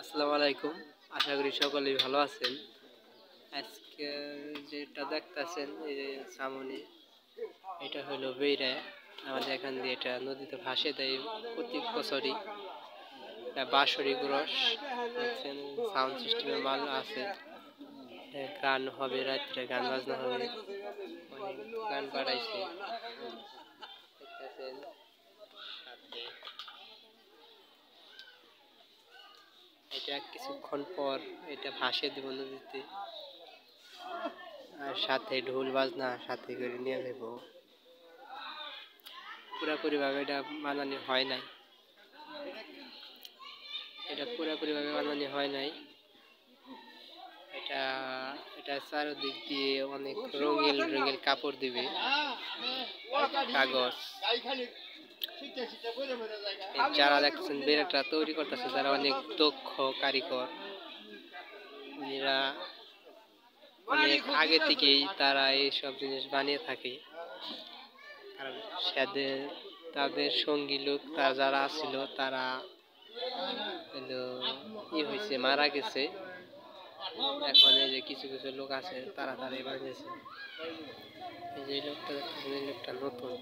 আসসালামু আলাইকুম। আশা করি সকলেই ভালো আছেন। আজকে যেটা দেখতেছেন এই যে সামনে, এটা হলো বেইরা। আমাদের এখান দিয়ে এটা নদীতে ভাসে দেয় প্রতি বছরই। বাঁশরি গ্রস দেখছেন, সাউন্ড সিস্টেমের মাল আছে। গান হবে, রাত্রে গান বাজনা হবে, অনেক গান বাড়াইছে দেখতেছেন। সাথে এটা কিছুক্ষণ পর এটা ভাসে দেব নদীতে, আর সাথে ঢোল বাজনা সাথে করে নিয়ে যাব। পুরাপুরি ভাবে এটা বানানো হয় নাই, এটা এটা চারদিক দিয়ে অনেক রঙিন রঙিন কাপড় দিবে, কাগজ। যারা দেখছেন বেড়াটা তৈরি করতেছে তারা অনেক দক্ষ কারিগর। এরা অনেক আগে থেকেই তারা এইসব জিনিস বানিয়ে থাকে। কারণ তাদের সঙ্গী লোক যারা ছিল তারা হয়েছে, মারা গেছে। এখন এই যে কিছু কিছু লোক আছে তারা বানিয়েছে। এই যে লোকটা নতুন।